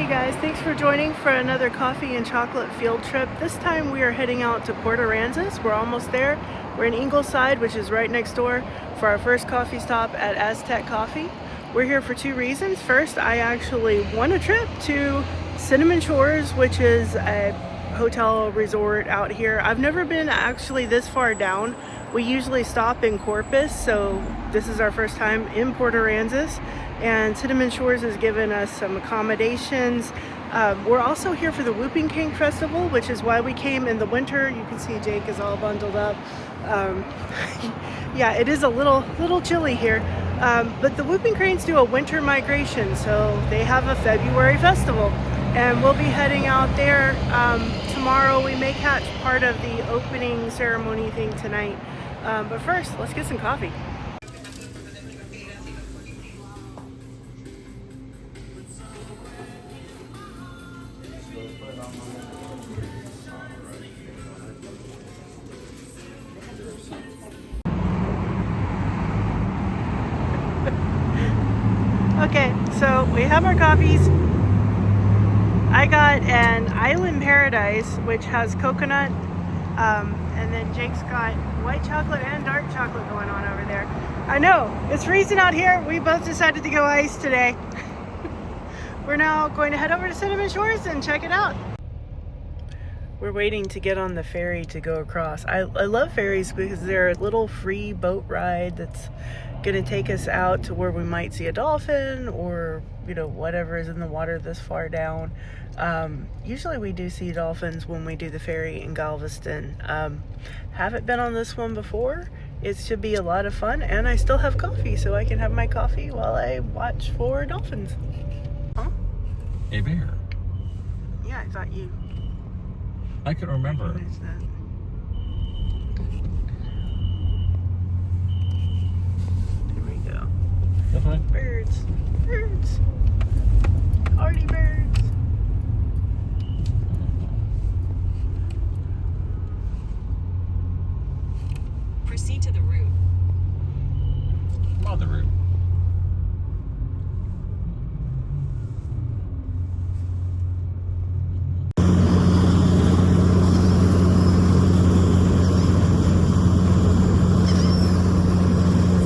Hey guys, thanks for joining for another coffee and chocolate field trip. This time we are heading out to Port Aransas. We're almost there. We're in Ingleside, which is right next door, for our first coffee stop at Aztec Coffee. We're here for two reasons. First, I actually won a trip to Cinnamon Shores, which is a hotel resort out here. I've never been actually this far down. We usually stop in Corpus, so this is our first time in Port Aransas. And Cinnamon Shores has given us some accommodations. We're also here for the Whooping Crane Festival, which is why we came in the winter. You can see Jake is all bundled up. Yeah, it is a little chilly here. But the Whooping Cranes do a winter migration, so they have a February festival. And we'll be heading out there tomorrow. We may catch part of the opening ceremony thing tonight. But first, let's get some coffee. Okay, so we have our coffees. I got an Island Paradise, which has coconut, and then Jake's got white chocolate and dark chocolate going on over there. I know, it's freezing out here. We both decided to go ice today. We're now going to head over to Cinnamon Shores and check it out. We're waiting to get on the ferry to go across. I love ferries because they're a little free boat ride that's going to take us out to where we might see a dolphin or, you know, whatever is in the water this far down. Usually we do see dolphins when we do the ferry in Galveston. Haven't been on this one before. It should be a lot of fun, and I still have coffee, so I can have my coffee while I watch for dolphins. Huh? A bear. Yeah, I thought you... I can remember. There we go. Okay. Birds. Birds. Hardy birds. Proceed to the route. I'm on the route.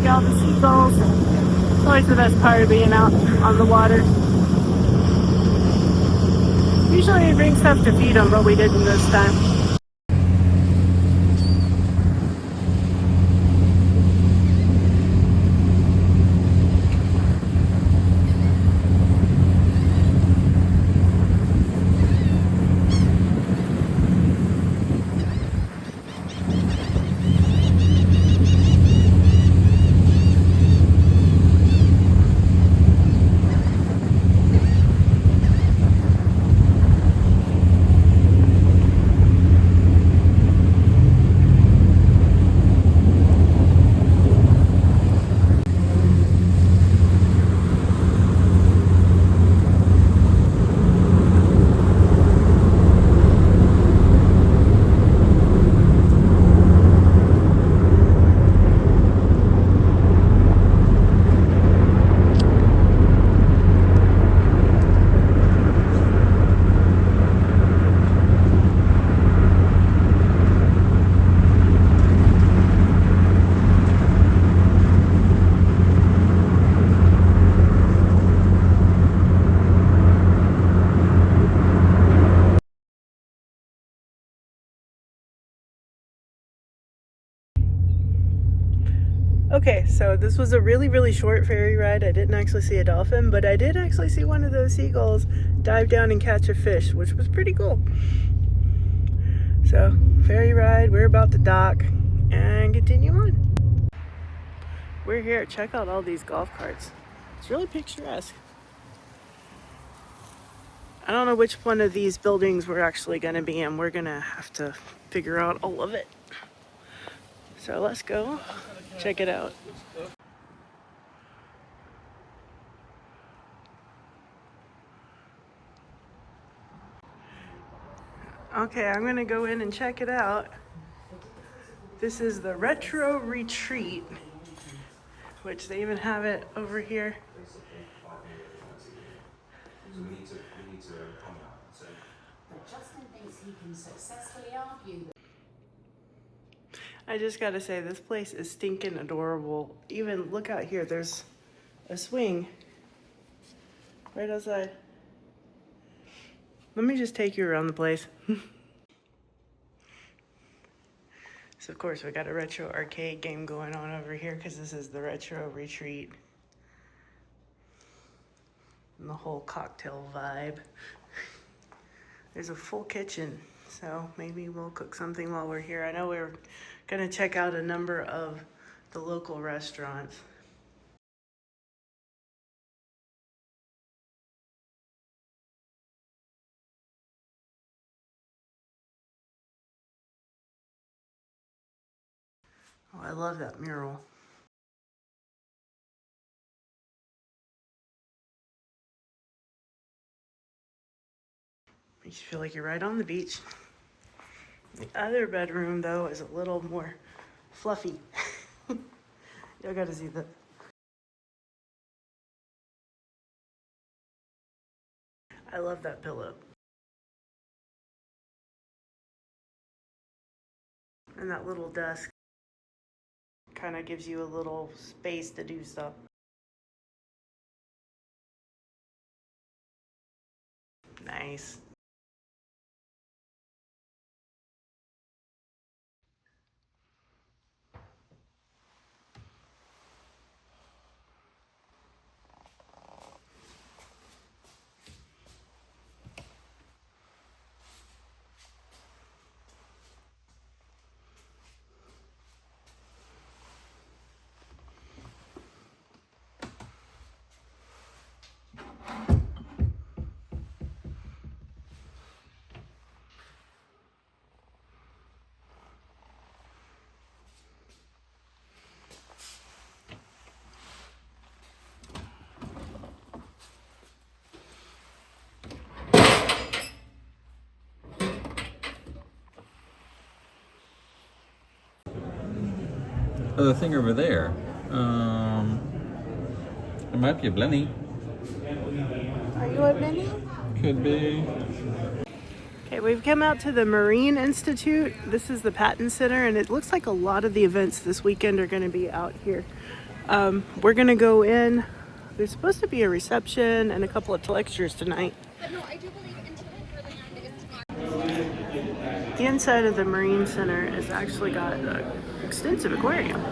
All the seagulls. It's always the best part of being out on the water. Usually we bring stuff to feed them, but we didn't this time. Okay, so this was a really short ferry ride. I didn't actually see a dolphin, but I did actually see one of those seagulls dive down and catch a fish, which was pretty cool. So, ferry ride, we're about to dock and continue on. We're here. Check out all these golf carts. It's really picturesque. I don't know which one of these buildings we're actually going to be in. We're going to have to figure out all of it. So let's go check it out. Okay, I'm gonna go in and check it out. This is the Retro Retreat, which they even have it over here. But Justin thinks he can successfully argue that. I just gotta say, this place is stinking adorable. Even look out here, there's a swing right outside. Let me just take you around the place. So of course we got a retro arcade game going on over here because this is the retro retreat. And the whole cocktail vibe. There's a full kitchen, so maybe we'll cook something while we're here. I know we're gonna check out a number of the local restaurants. Oh, I love that mural. Makes you feel like you're right on the beach. The other bedroom, though, is a little more fluffy. Y'all gotta see that. I love that pillow. And that little desk kind of gives you a little space to do stuff. Nice. Oh, the thing over there. It might be a Blenny. Are you a Minnie? Could be. Okay, we've come out to the Marine Institute. This is the Patton Center, and it looks like a lot of the events this weekend are going to be out here. We're going to go in. There's supposed to be a reception and a couple of lectures tonight. But no, I do believe until further notice. The inside of the Marine Center has actually got an extensive aquarium.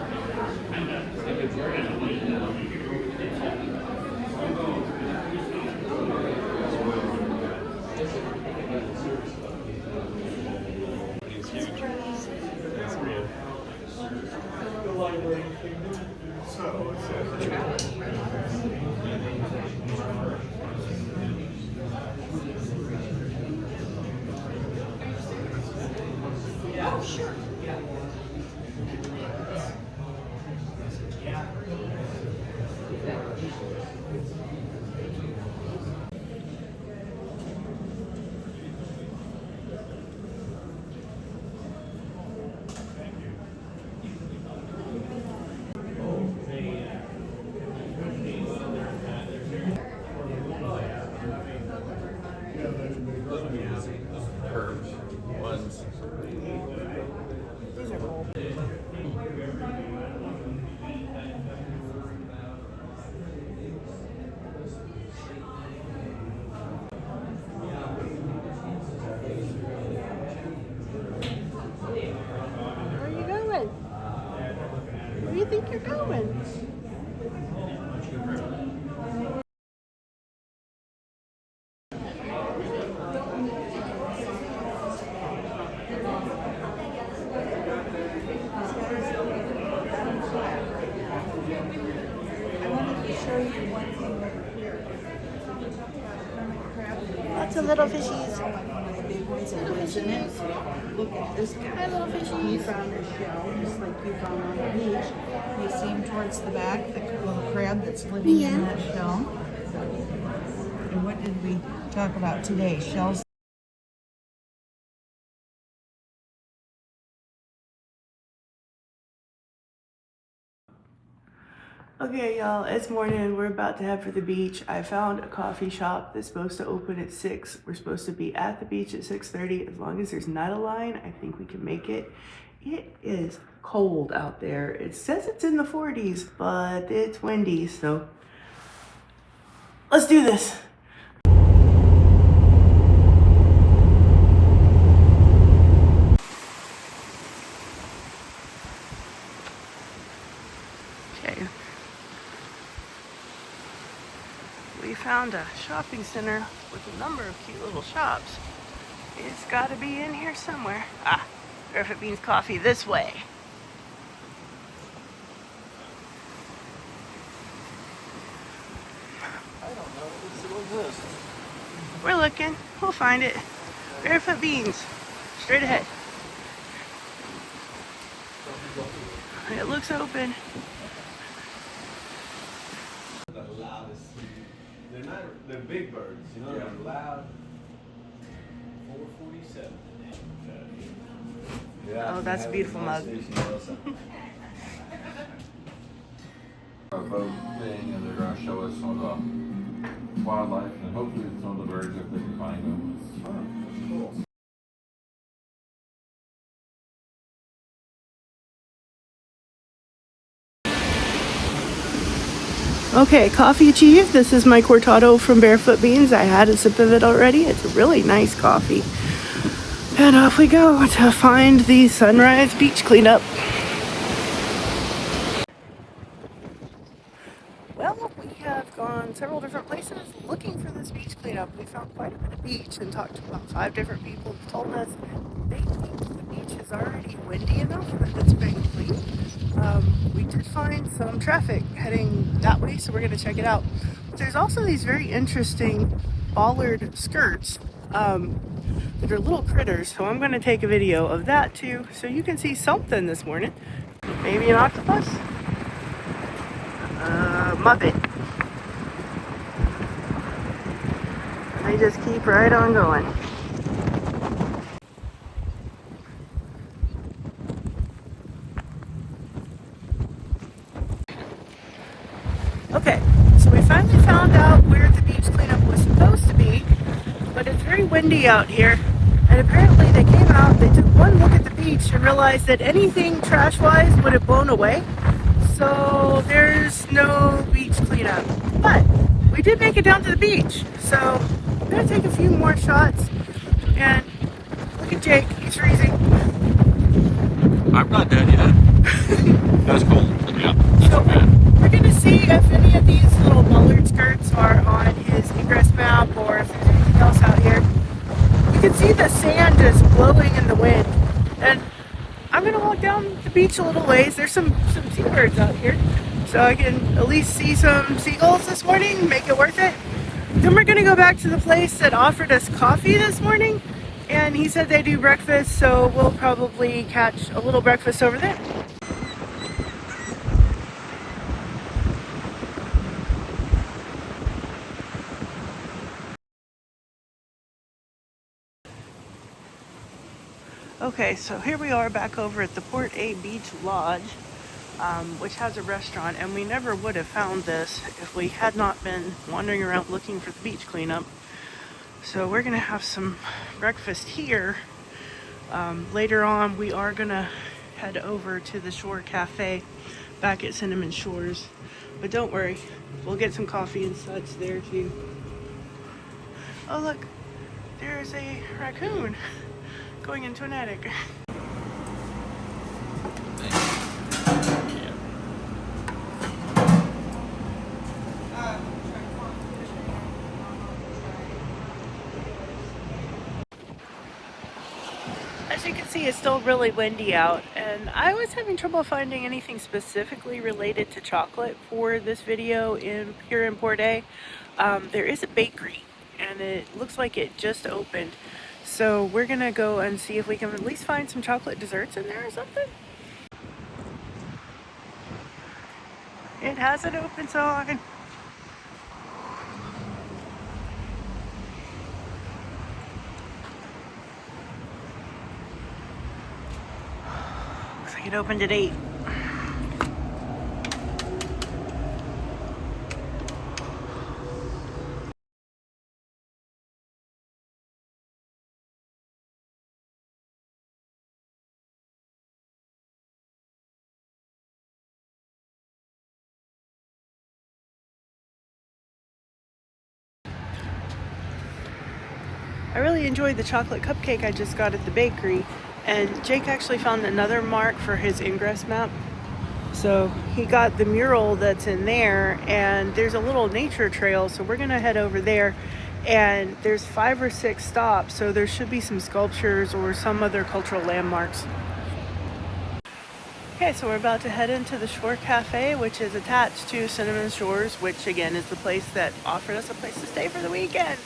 Curved ones. These are cool. Where are you going? Where do you think you're going? Lots of little fishies. Little fishies. Look at this guy. Hi, little He fishies. found a shell, just like you found on the beach. You see him towards the back, the little crab that's living in that shell. And what did we talk about today? Shells. Okay, y'all, it's morning. We're about to head for the beach. I found a coffee shop that's supposed to open at 6. We're supposed to be at the beach at 6:30. As long as there's not a line, I think we can make it. It is cold out there. It says it's in the 40s, but it's windy, so let's do this. Okay. We found a shopping center with a number of cute little shops. It's got to be in here somewhere. Ah, Barefoot Beans Coffee this way. I don't know if it still exists. We're looking. We'll find it. Barefoot Beans. Straight ahead. It looks open. The loudest. They're big birds, you know, they're loud. 447. Oh, that's a beautiful mug. A boat thing, and they're going to show us some of the wildlife and hopefully some of the birds if they can find them. It's fun. It's cool. Okay, coffee achieved. This is my cortado from Barefoot Beans. I had a sip of it already. It's a really nice coffee. And off we go to find the Sunrise Beach Cleanup. Well, we have gone several different places looking for this beach cleanup. We found quite a bit of beach and talked to about 5 different people who told us they think the beach is already windy enough that it's been cleaned. We did find some traffic heading that way, so we're going to check it out. But there's also these very interesting bollard skirts that are little critters, so I'm going to take a video of that too, so you can see something this morning. Maybe an octopus? Muppet. They just keep right on going. Okay, so we finally found out where the beach cleanup was supposed to be, but it's very windy out here, and apparently they came out, they took one look at the beach and realized that anything trash-wise would have blown away, so there's no beach cleanup. But we did make it down to the beach, so I'm going to take a few more shots, and look at Jake, he's freezing. I'm not dead yet. That's cool. Yeah. So we're going to see if any of these little bollard skirts are on his egress map or if there's anything else out here. You can see the sand just blowing in the wind. And I'm going to walk down the beach a little ways. There's some seabirds out here. So I can at least see some seagulls this morning, make it worth it. Then we're going to go back to the place that offered us coffee this morning. And he said they do breakfast, so we'll probably catch a little breakfast over there. Okay, so here we are back over at the Port A Beach Lodge, which has a restaurant, and we never would have found this if we had not been wandering around looking for the beach cleanup. So we're gonna have some breakfast here. Later on, we are gonna head over to the Shore Cafe back at Cinnamon Shores. But don't worry, we'll get some coffee and such there too. Oh look, there's a raccoon going into an attic. As you can see, it's still really windy out, and I was having trouble finding anything specifically related to chocolate for this video here in Port A. There is a bakery, and it looks like it just opened. So we're gonna go and see if we can at least find some chocolate desserts in there or something. It has an open sign. Looks like it opened at 8. I really enjoyed the chocolate cupcake I just got at the bakery, and Jake actually found another mark for his ingress map. So he got the mural that's in there, and there's a little nature trail, so we're gonna head over there, and there's 5 or 6 stops, so there should be some sculptures or some other cultural landmarks. Okay, so we're about to head into the Shore Cafe, which is attached to Cinnamon Shores, which again is the place that offered us a place to stay for the weekend.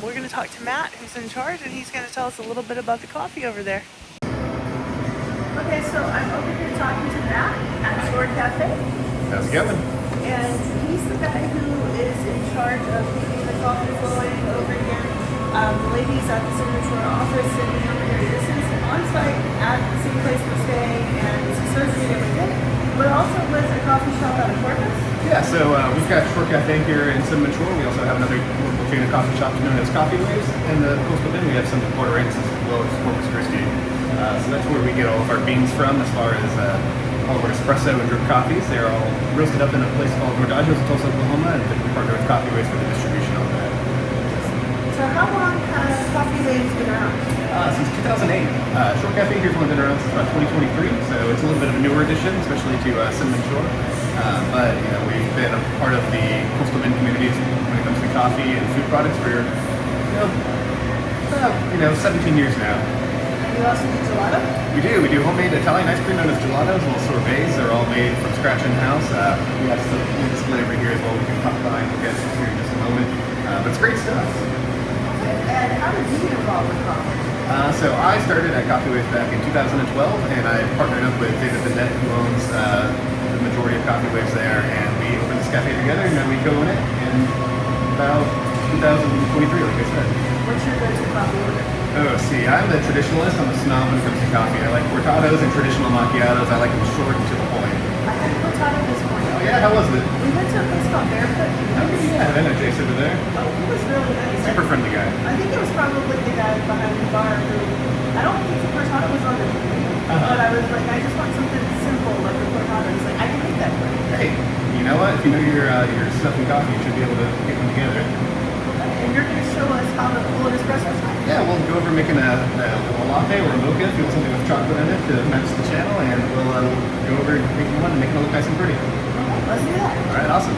We're going to talk to Matt, who's in charge, and he's going to tell us a little bit about the coffee over there. Okay, so I'm over here talking to Matt at Shore Cafe, How's it going? and he's the guy who is in charge of keeping the coffee flowing over here. The ladies at the Cinnamon Shore office sitting over here. This is on site at the same place we're staying, and it's associated with it, but also with a coffee shop out of Corpus. Yeah, so we've got Shore Cafe here in Cinnamon Shore. We also have another local chain of coffee shops known as Coffee Waves. In the coastal bend, we have some in Port Aransas as well as Corpus Christi. So that's where we get all of our beans from, as far as all of our espresso and drip coffees. They're all roasted up in a place called Nordajo's in Tulsa, Oklahoma, and we partner with Coffee Waves for the distribution of that. So how long has Coffee Waves been around? Since 2008. Shore Cafe here's only been around since about 2023, so it's a little bit of a newer addition, especially to Cinnamon Shore. But you know, we've been a part of the coastal bend communities when it comes to coffee and food products for 17 years now. And you also do gelato? We do. We do homemade Italian ice cream known as gelatos, little sorbets. They're all made from scratch in house. We have some display over here as well. We can pop by and look at it here in just a moment. But it's great stuff. And how did you get involved with coffee? So I started at Coffee Waves back in 2012, and I partnered up with David Bennett, who owns the majority of Coffee Waves there, and we opened this cafe together, and then we go in it in about 2023, like I said. What's your go-to coffee order? Oh, see, I'm the traditionalist. I'm a snob when it comes to coffee. I like cortados and traditional macchiatos. I like them short and to the point. I had a cortado this morning. Oh yeah, how was it? We went to a place called Barefoot Beans. Yeah, I know Jake's over there. Oh, he was really nice. Super friendly guy. I think it was probably the guy behind the bar who, I don't think the cortado was on the menu, but I was like, I just want something simple like a cortado. He's like, I can make that for you. Hey, you know what? If you know your stuff in coffee, you should be able to get them together. And you're going to show us how to pull an espresso shot. Yeah, we'll go over making a latte or a mocha if you want something with chocolate in it to match the channel, and we'll go over and make one and make it look nice and pretty. Let's do that. All right, awesome.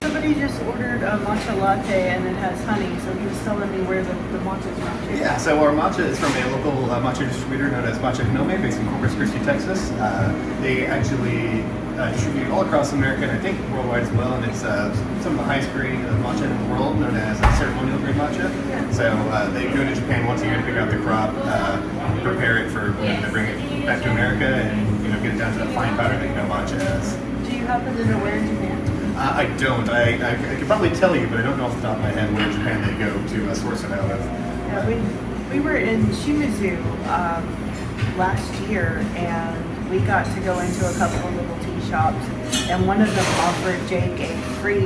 Somebody just ordered a matcha latte and it has honey, so he was telling me where the matcha is from too. Yeah, so our matcha is from a local matcha distributor known as Matcha Gnome, based in Corpus Christi, Texas. They actually distribute all across America, and I think worldwide as well, and it's some of the highest grade of matcha in the world, known as ceremonial grade matcha. So they go to Japan once a year to pick out the crop, prepare it for when they bring it back to America, and get it down to the fine powder that matcha has. Do you happen to know where in Japan? I don't. I could probably tell you, but I don't know off the top of my head where in Japan they go to source it out of. Yeah, we were in Shimizu last year, and we got to go into a couple of little tea shops, and one of them offered Jake a free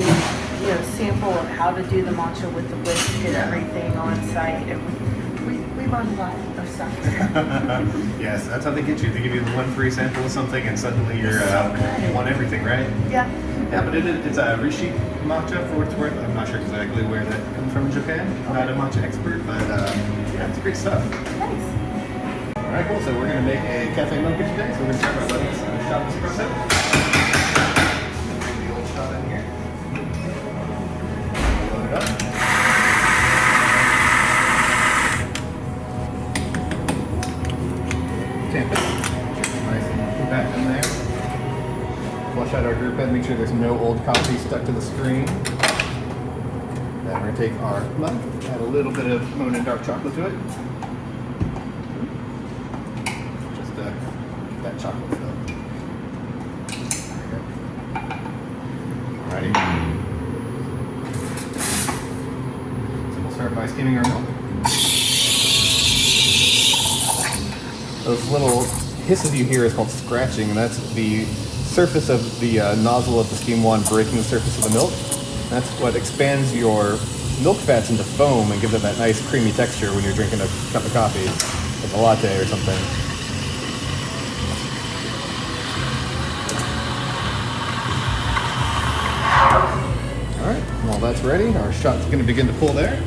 sample of how to do the matcha with the whisk and everything on site, and we learned a lot of stuff. Yes, that's how they get you. They give you the one free sample of something, and suddenly you want everything, right? Yeah. Yeah, but it's a Rishi matcha for what it's worth. I'm not sure exactly where that comes from in Japan. I'm not a matcha expert, but yeah, it's great stuff. Nice. All right, cool. So we're going to make a cafe mocha today. So we're going to start by letting a shot of espresso. Bring the old shot in here. Load it up. Tamp it. Nice and put that in there. Flush out our drip head, make sure there's no old coffee stuck to the screen. Then we're going to take our mug, add a little bit of Monin dark chocolate to it. Just get that chocolate filled. There you go. Alrighty. So we'll start by steaming our milk. Those little hisses you hear is called scratching, and that's the surface of the nozzle of the steam wand breaking the surface of the milk. That's what expands your milk fats into foam and gives it that nice creamy texture when you're drinking a cup of coffee, like a latte or something. All right, well that's ready. Our shot's going to begin to pull there.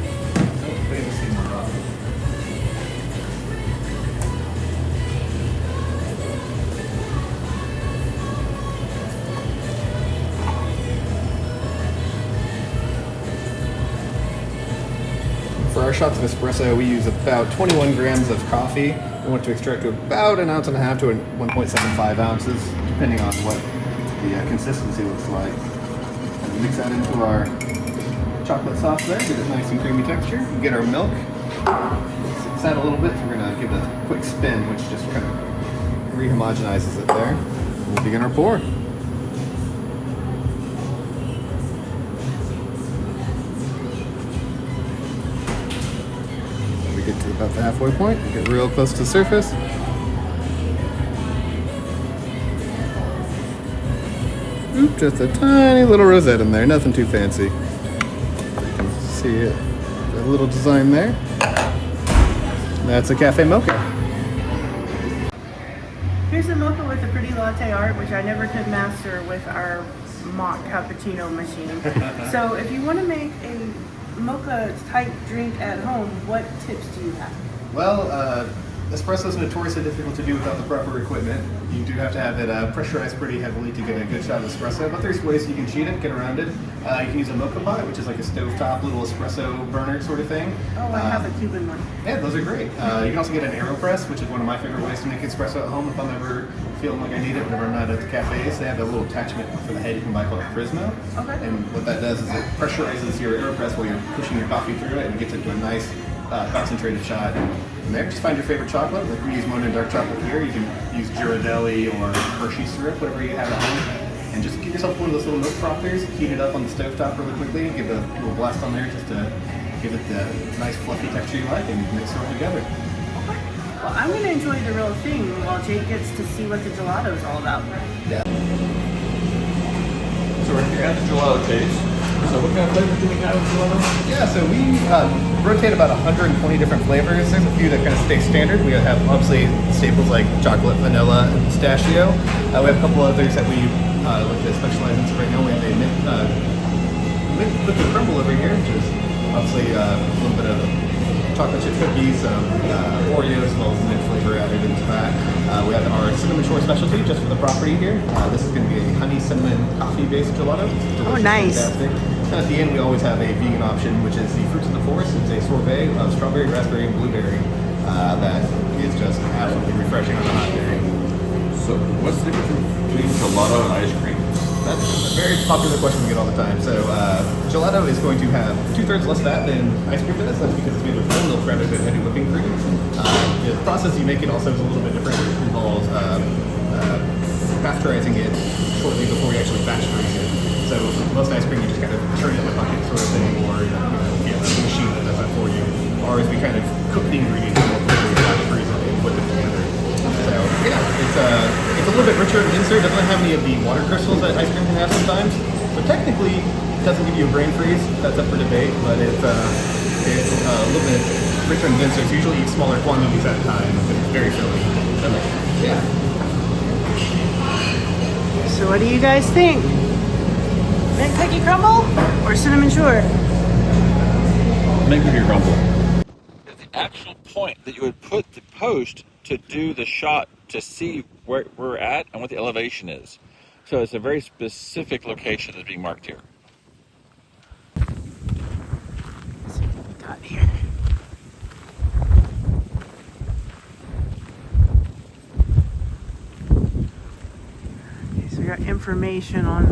For our shots of espresso, we use about 21 grams of coffee. We want to extract to about 1.5 ounces to 1.75 ounces, depending on what the consistency looks like. And mix that into our chocolate sauce there, get it nice and creamy texture. We get our milk, mix that a little bit. So we're gonna give it a quick spin, which just kind of rehomogenizes it there. We'll begin our pour. We get to about the halfway point, we get real close to the surface. Oop, just a tiny little rosette in there, nothing too fancy. You can see it, a little design there. That's a cafe mocha. Here's a mocha with a pretty latte art, which I never could master with our mock cappuccino machine. So if you want to make a mocha type drink at home, what tips do you have? Well, espresso is notoriously difficult to do without the proper equipment. You do have to have it pressurized pretty heavily to get a good shot of espresso, but there's ways you can cheat it, get around it. You can use a mocha pot, which is like a stovetop little espresso burner sort of thing. Oh, I have a Cuban one. Yeah, those are great. You can also get an AeroPress, which is one of my favorite ways to make espresso at home if I'm ever feeling like I need it whenever I'm not at the cafes. They have a little attachment for the head you can buy called a Prismo. Okay. And what that does is it pressurizes your AeroPress while you're pushing your coffee through it and gets it to a nice concentrated shot. And there, just find your favorite chocolate. Like we use Monin Dark Chocolate here. You can use Ghirardelli or Hershey syrup, whatever you have at home. And just get yourself one of those little milk frothers, heat it up on the stovetop really quickly, give it a little blast on there just to give it the nice fluffy texture you like, and mix it all together. Well, I'm going to enjoy the real thing while Jake gets to see what the gelato is all about. Yeah. So we're here at the gelato taste. So what kind of flavors do we have with gelato? Yeah, so we rotate about 120 different flavors. There's a few that kind of stay standard. We have obviously staples like chocolate, vanilla, and pistachio. We have a couple others that we look to specialize in. So right now we have a liquid crumble over here, which is obviously a little bit of chocolate chip cookies, Oreos, as well as mint flavor added into that. We have our cinnamon shore specialty just for the property here. This is going to be a honey cinnamon coffee based gelato. Oh, nice. Fantastic. And at the end, we always have a vegan option, which is the fruits of the forest. It's a sorbet of strawberry, raspberry, and blueberry that is just absolutely refreshing on a hot day. So what's the difference between gelato and ice cream? That's a very popular question we get all the time. So gelato is going to have 2/3 less fat than ice cream does. That's because it's made with whole milk rather than heavy whipping cream. The process you make it also is a little bit different. It involves pasteurizing it shortly before you actually batch freeze it. So most ice cream you just kind of turn it in a bucket sort of thing, or you have a machine that does that for you. Or as we kind of cook the ingredients before we batch freeze it and whip it together. So yeah, it's a little bit richer on the insert. Doesn't have any of the water crystals that ice cream can have sometimes. So technically, it doesn't give you a brain freeze. That's up for debate, but it's a little bit richer on the insert. So usually eat smaller quantities at a time because it's very filling. So yeah. So what do you guys think? Mint cookie crumble or cinnamon shore? Make it your crumble. At the actual point that you would put the post to do the shot to see where we're at and what the elevation is. So it's a very specific location that's being marked here. Let's see what we got here. Okay, so we got information on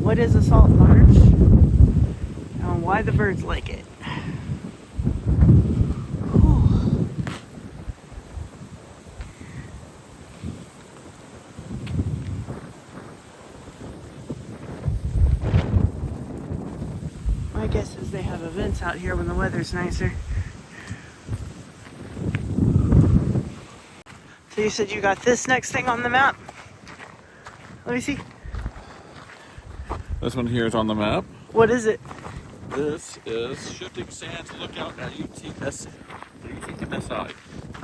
what is a salt marsh and why the birds like it. My guess is they have events out here when the weather's nicer. So you said you got this next thing on the map? Let me see. This one here is on the map. What is it? This is shifting sands lookout at UTS, the UTMSI.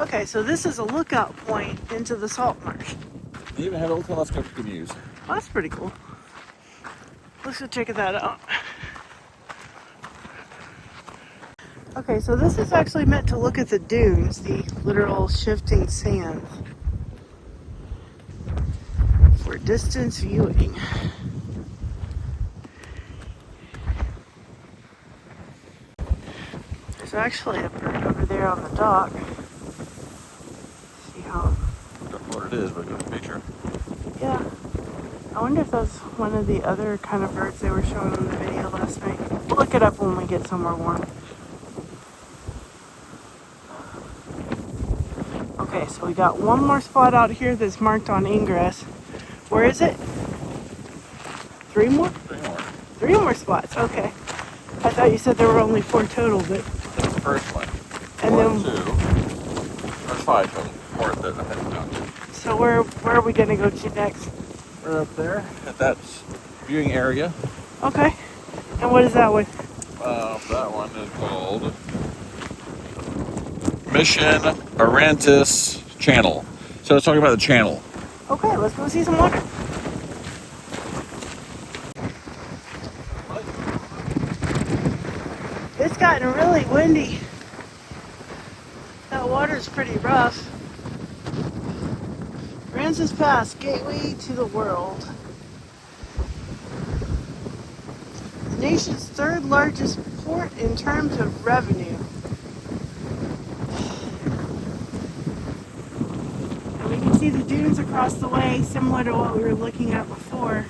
Okay, so this is a lookout point into the salt marsh. They even have a little telescope you can use. Well, that's pretty cool. Let's go check that out. Okay, so this is actually meant to look at the dunes, the literal shifting sands, for distance viewing. There's There's actually a bird over there on the dock. See how? Don't know what it is, but get a picture. Yeah. I wonder if that's one of the other kind of birds they were showing in the video last night. We'll look it up when we get somewhere warm. Okay, so we got one more spot out here that's marked on ingress. Where is it? 3 more? 3 more. 3 more spots, okay. I thought you said there were only 4 total, but... That's the first one. And 1, then... 2. There's 5 total. 4 that I haven't counted. So where are we going to go to next? Right up there. That's viewing area. Okay. And what is that one? That one is called Mission Aransas Channel. So it's talking about the channel. Okay, let's go see some water. It's gotten really windy. That water's pretty rough. Aransas Pass, gateway to the world. The nation's 3rd largest port in terms of revenue. And we can see the dunes across the way, similar to what we were looking at before.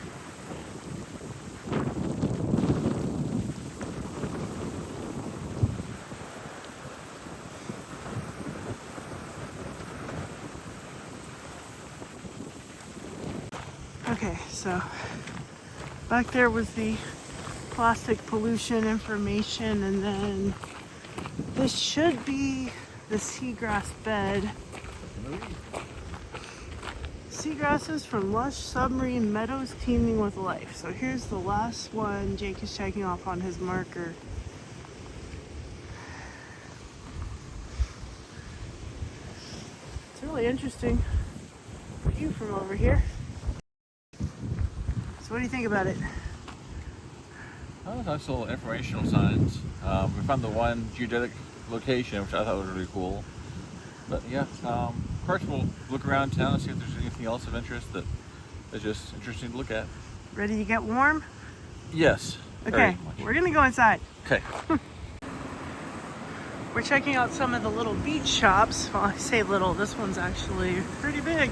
Okay, so back there was the plastic pollution information, and then this should be the seagrass bed. Seagrasses from lush submarine meadows teeming with life. So here's the last one Jake is checking off on his marker. It's really interesting view from over here. So what do you think about it? Oh, nice little informational signs. We found the one geodetic location, which I thought was really cool. But yeah, of course we'll look around town and see if there's anything else of interest that is just interesting to look at. Ready to get warm? Yes. Okay, we're gonna go inside. Okay. We're checking out some of the little beach shops. Well, I say little, this one's actually pretty big.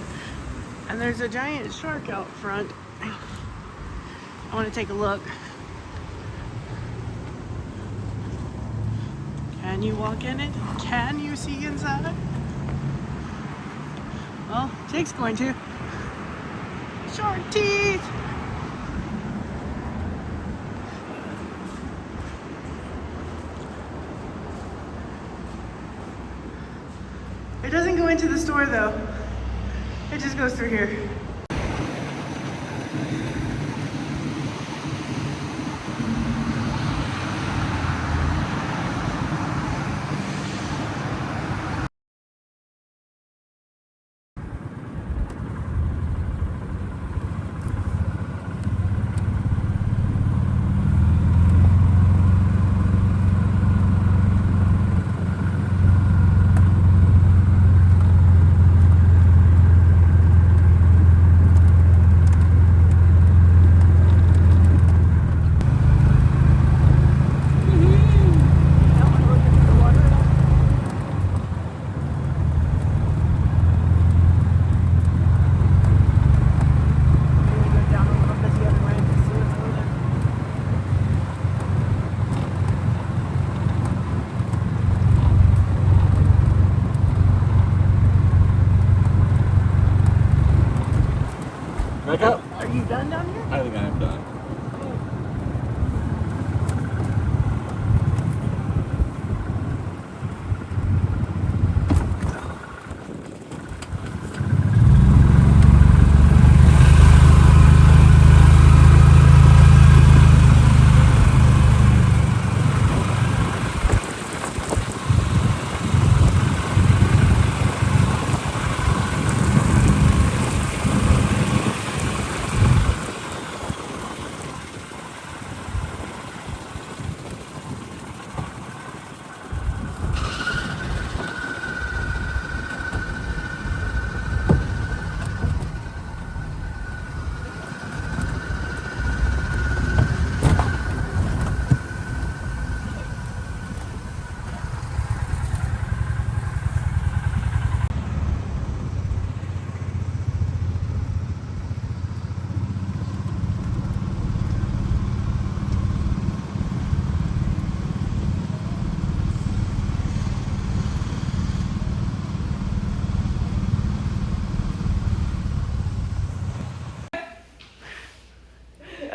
And there's a giant shark out front. I want to take a look. Can you walk in it? Can you see inside? Well, Jake's going to. Shark teeth! It doesn't go into the store though. It just goes through here.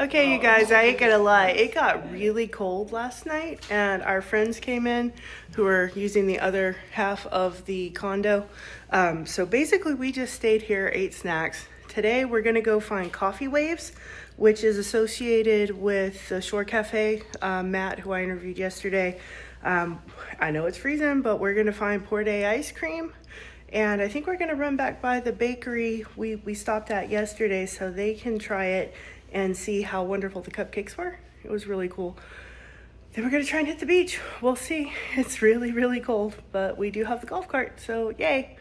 Okay, you guys, I ain't gonna lie. It got really cold last night, and our friends came in who are using the other half of the condo. So basically, we just stayed here, ate snacks. Today, we're gonna go find Coffee Waves, which is associated with the Shore Cafe, Matt, who I interviewed yesterday. I know it's freezing, but we're gonna find Port A ice cream. And I think we're gonna run back by the bakery we stopped at yesterday so they can try it and see how wonderful the cupcakes were. It was really cool. Then we're gonna try and hit the beach. We'll see. It's really, really cold, but we do have the golf cart, so yay.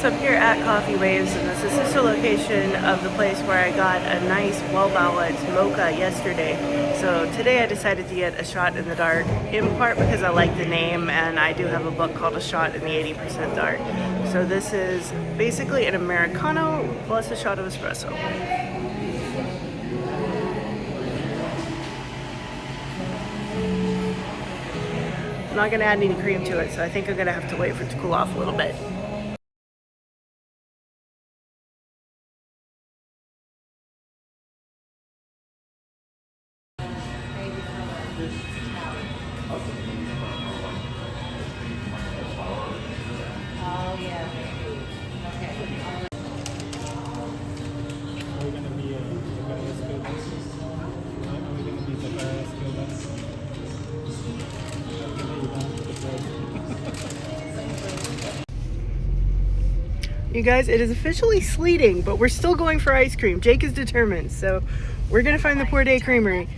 So I'm here at Coffee Waves, and this is the sister location of the place where I got a nice, well-balanced mocha yesterday. So today I decided to get a shot in the dark, in part because I like the name, and I do have a book called A Shot in the 80% Dark. So this is basically an Americano plus a shot of espresso. I'm not gonna add any cream to it, so I think I'm gonna have to wait for it to cool off a little bit. You guys, it is officially sleeting, but we're still going for ice cream. Jake is determined, so we're gonna find the Port A Creamery.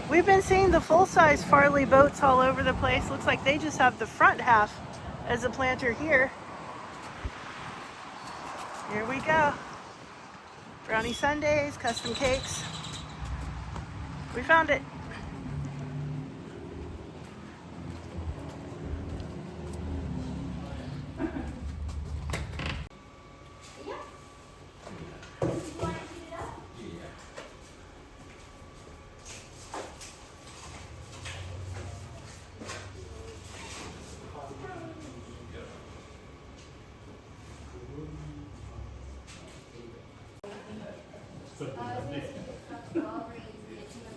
We've been seeing the full-size Farley boats all over the place. Looks like they just have the front half as a planter here. Here we go. Brownie sundaes, custom cakes. We found it.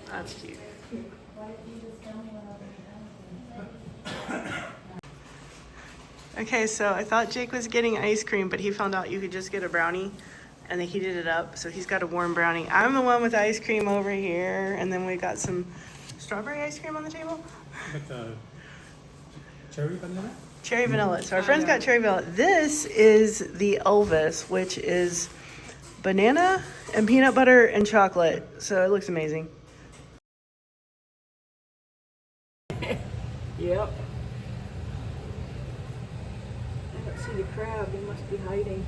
That's cute. Okay, so I thought Jake was getting ice cream, but he found out you could just get a brownie and they heated it up. So he's got a warm brownie. I'm the one with ice cream over here, and then we got some strawberry ice cream on the table. With cherry vanilla? Cherry vanilla. So our friend's got cherry vanilla. This is the Elvis, which is banana and peanut butter and chocolate. So it looks amazing. Yep. I don't see the crab. He must be hiding.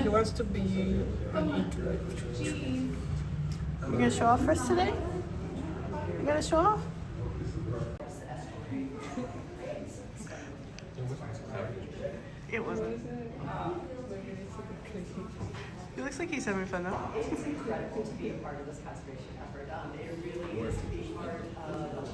He wants to be an eater. You gonna show off for us today? You gonna show off? It wasn't. He looks like he's having fun though. It's incredible to be a part of this conservation effort. It really is to be part of.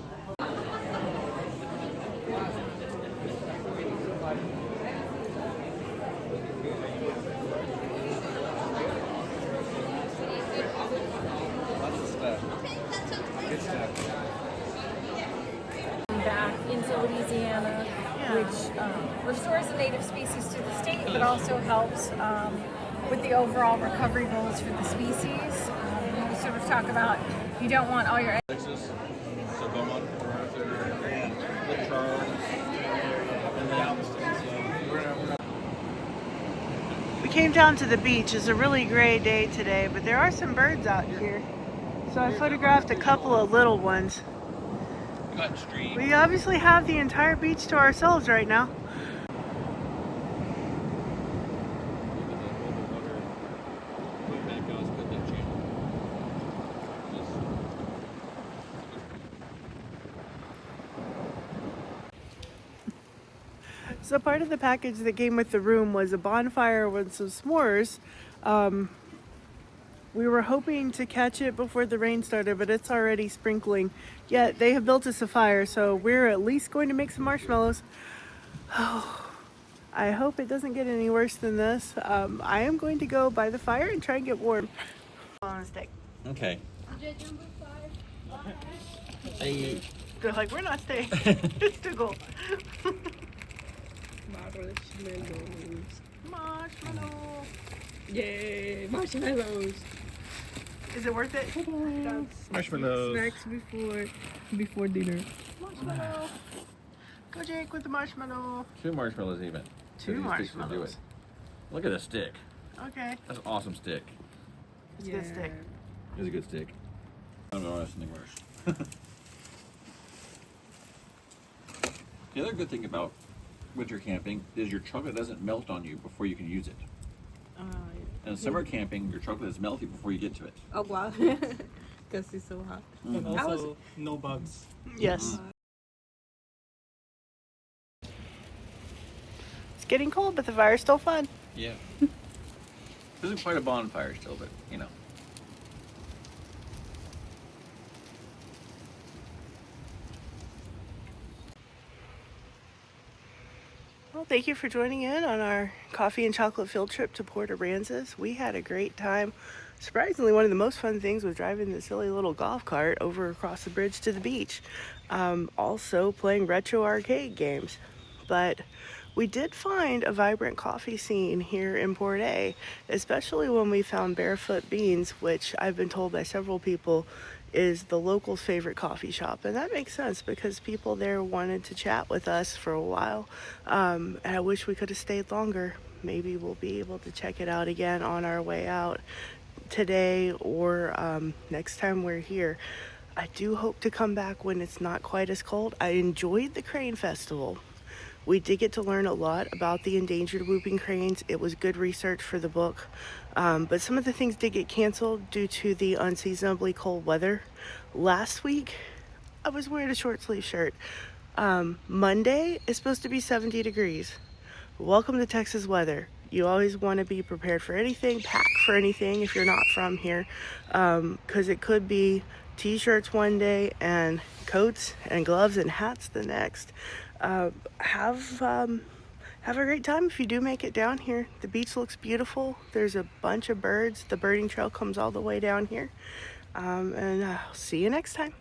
Back into Louisiana, which restores a native species to the state, but also helps with the overall recovery goals for the species. We sort of talk about you don't want all your Texas, so Beaumont, and Lake Charles, and the Galveston. We came down to the beach. It's a really gray day today, but there are some birds out here. So I photographed a couple of little ones. cut stream. We obviously have the entire beach to ourselves right now. So part of the package that came with the room was a bonfire with some s'mores. We were hoping to catch it before the rain started, but it's already sprinkling. Yet they have built us a fire, so we're at least going to make some marshmallows. Oh, I hope it doesn't get any worse than this. I am going to go by the fire and try and get warm. On a stick. Okay. Hey. They're like, we're not staying. It's too cold. Marshmallow. Yay, marshmallows. Is it worth it? Marshmallows. Snacks before dinner. Marshmallow. Go Jake with the marshmallow. 2 marshmallows even. Two So these sticks will do marshmallows. it. Look at the stick. Okay. That's an awesome stick. It's a good stick. It's a good stick. I'm gonna ask something worse. The other good thing about winter camping is your chocolate doesn't melt on you before you can use it. And summer camping, your chocolate is melty before you get to it. Oh wow, because it's so hot. And also, no bugs. Yes. It's getting cold, but the fire's still fun. Yeah. This isn't quite a bonfire still, but you know. Well, thank you for joining in on our coffee and chocolate field trip to Port Aransas. We had a great time. Surprisingly, one of the most fun things was driving the silly little golf cart over across the bridge to the beach. Also playing retro arcade games. But we did find a vibrant coffee scene here in Port A, especially when we found Barefoot Beans, which I've been told by several people is the locals' favorite coffee shop. And that makes sense because people there wanted to chat with us for a while. And I wish we could have stayed longer. Maybe we'll be able to check it out again on our way out today or next time we're here. I do hope to come back when it's not quite as cold. I enjoyed the crane festival. We did get to learn a lot about the endangered whooping cranes. It was good research for the book. But some of the things did get canceled due to the unseasonably cold weather. Last week, I was wearing a short sleeve shirt. Monday is supposed to be 70 degrees. Welcome to Texas weather. You always want to be prepared for anything, pack for anything if you're not from here. Because it could be t-shirts one day and coats and gloves and hats the next. Have a great time if you do make it down here. The beach looks beautiful. There's a bunch of birds. The birding trail comes all the way down here. And I'll see you next time.